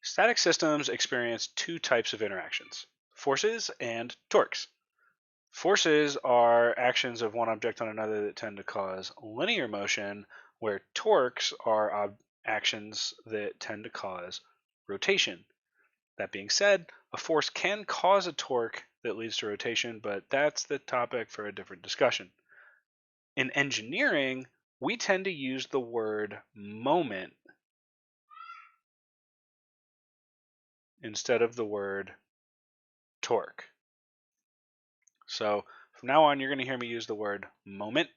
Static systems experience two types of interactions, forces and torques. Forces are actions of one object on another that tend to cause linear motion, where torques are actions that tend to cause rotation. That being said, a force can cause a torque that leads to rotation, but that's the topic for a different discussion. In engineering, we tend to use the word moment instead of the word torque. So from now on, you're going to hear me use the word moment,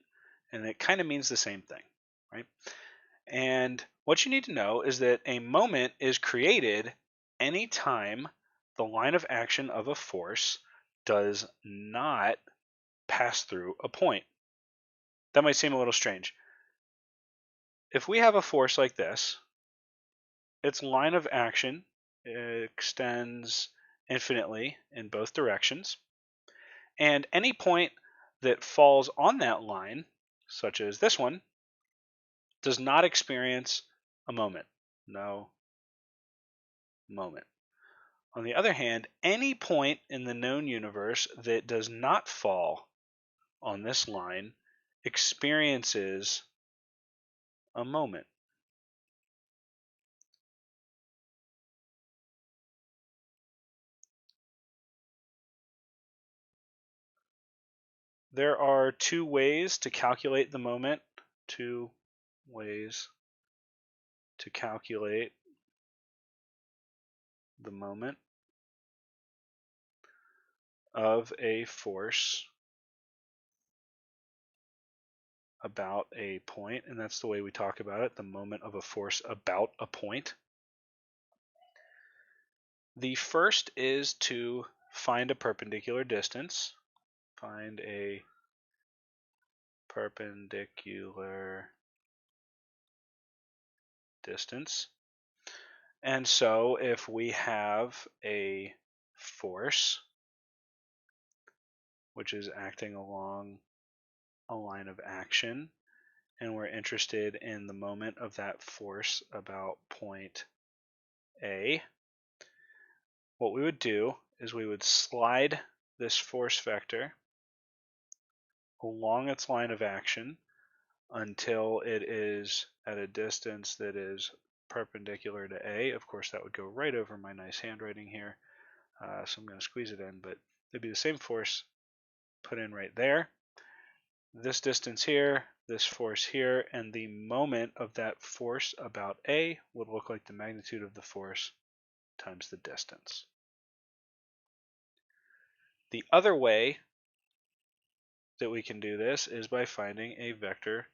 and it kind of means the same thing, right? And what you need to know is that a moment is created anytime the line of action of a force does not pass through a point. That might seem a little strange. If we have a force like this, its line of action extends infinitely in both directions, and any point that falls on that line, such as this one, does not experience a moment. No moment. On the other hand, any point in the known universe that does not fall on this line experiences a moment. There are two ways to calculate the moment. Two ways to calculate the moment of a force about a point, and that's the way we talk about it, the moment of a force about a point. The first is to find a perpendicular distance. Find a perpendicular distance. And so if we have a force which is acting along a line of action, and we're interested in the moment of that force about point A, what we would do is we would slide this force vector along its line of action until it is at a distance that is perpendicular to A. Of course, that would go right over my nice handwriting here, so I'm going to squeeze it in, but it'd be the same force put in right there. This distance here, this force here, and the moment of that force about A would look like the magnitude of the force times the distance. The other way that we can do this is by finding a vector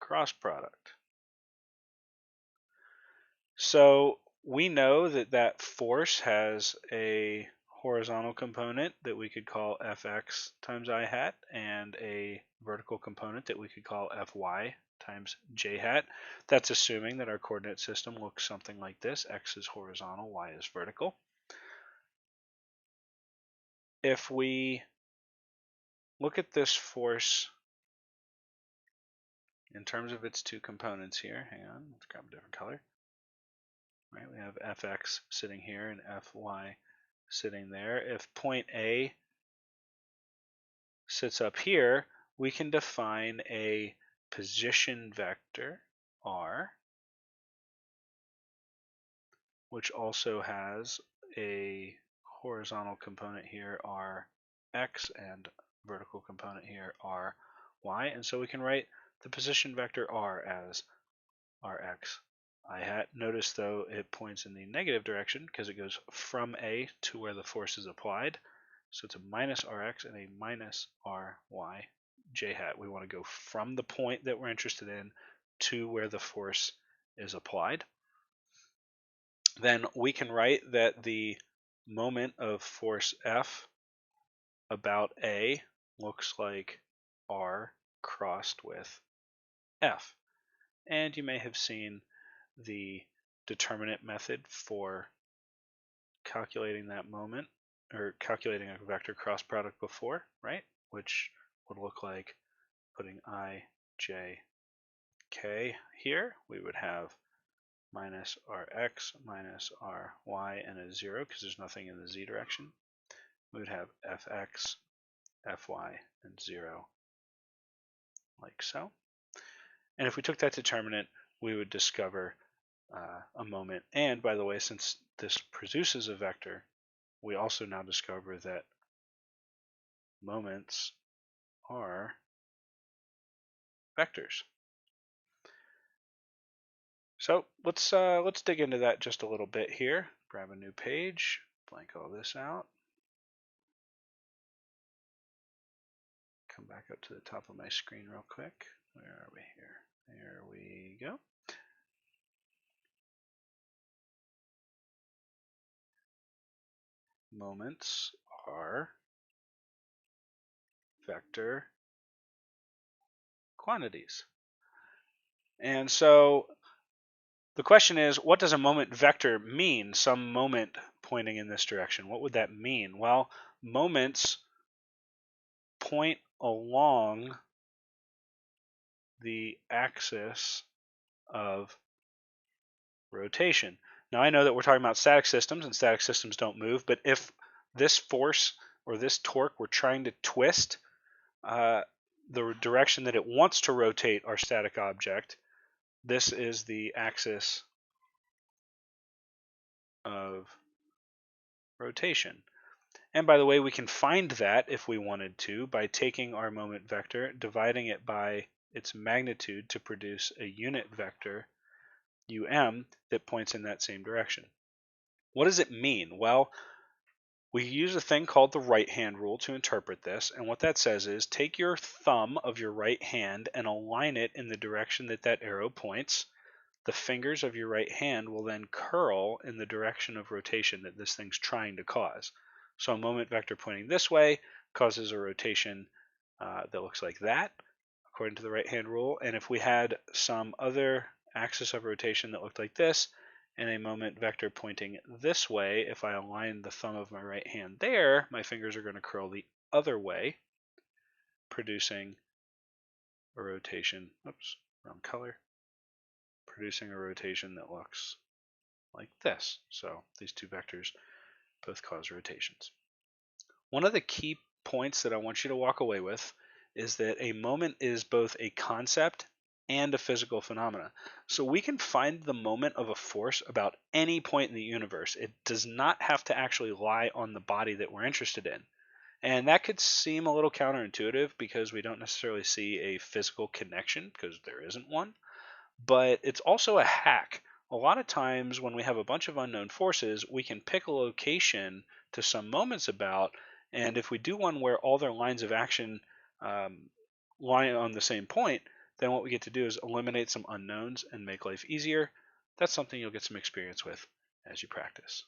cross product. So we know that that force has a horizontal component that we could call fx times I hat, and a vertical component that we could call fy times j hat. That's assuming that our coordinate system looks something like this. X is horizontal, y is vertical. If we look at this force in terms of its two components here, hang on, let's grab a different color. Right, we have fx sitting here and fy sitting there. If point A sits up here, we can define a position vector r, which also has a horizontal component here rx and vertical component here ry, and so we can write the position vector r as rx I hat. Notice though it points in the negative direction because it goes from A to where the force is applied. So it's a minus Rx and a minus Ry j hat. We want to go from the point that we're interested in to where the force is applied. Then we can write that the moment of force F about A looks like R crossed with F. And you may have seen the determinant method for calculating that moment, or calculating a vector cross product before, right? Which would look like putting I, J, K here. We would have minus Rx minus Ry and a 0 because there's nothing in the z direction. We would have Fx, Fy, and 0 like so. And if we took that determinant, we would discover a moment. And by the way, since this produces a vector, we also now discover that moments are vectors. So let's dig into that just a little bit here. Grab a new page, blank all this out. Come back up to the top of my screen real quick. Where are we here? There we go. Moments are vector quantities. And so the question is, what does a moment vector mean? Some moment pointing in this direction. What would that mean? Well, moments point along the axis of rotation. Now I know that we're talking about static systems, and static systems don't move, but if this force or this torque were trying to twist the direction that it wants to rotate our static object, this is the axis of rotation. And by the way, we can find that if we wanted to by taking our moment vector, dividing it by its magnitude to produce a unit vector, um, that points in that same direction. What does it mean? Well, we use a thing called the right hand rule to interpret this, and what that says is take your thumb of your right hand and align it in the direction that that arrow points. The fingers of your right hand will then curl in the direction of rotation that this thing's trying to cause. So a moment vector pointing this way causes a rotation that looks like that, according to the right hand rule. And if we had some other axis of rotation that looked like this, and a moment vector pointing this way, if I align the thumb of my right hand there, my fingers are going to curl the other way, producing a rotation, oops, wrong color, producing a rotation that looks like this. So these two vectors both cause rotations. One of the key points that I want you to walk away with is that a moment is both a concept and a physical phenomena. So we can find the moment of a force about any point in the universe. It does not have to actually lie on the body that we're interested in. And that could seem a little counterintuitive because we don't necessarily see a physical connection because there isn't one. But it's also a hack. A lot of times when we have a bunch of unknown forces, we can pick a location to some moments about, and if we do one where all their lines of action lie on the same point, then what we get to do is eliminate some unknowns and make life easier. That's something you'll get some experience with as you practice.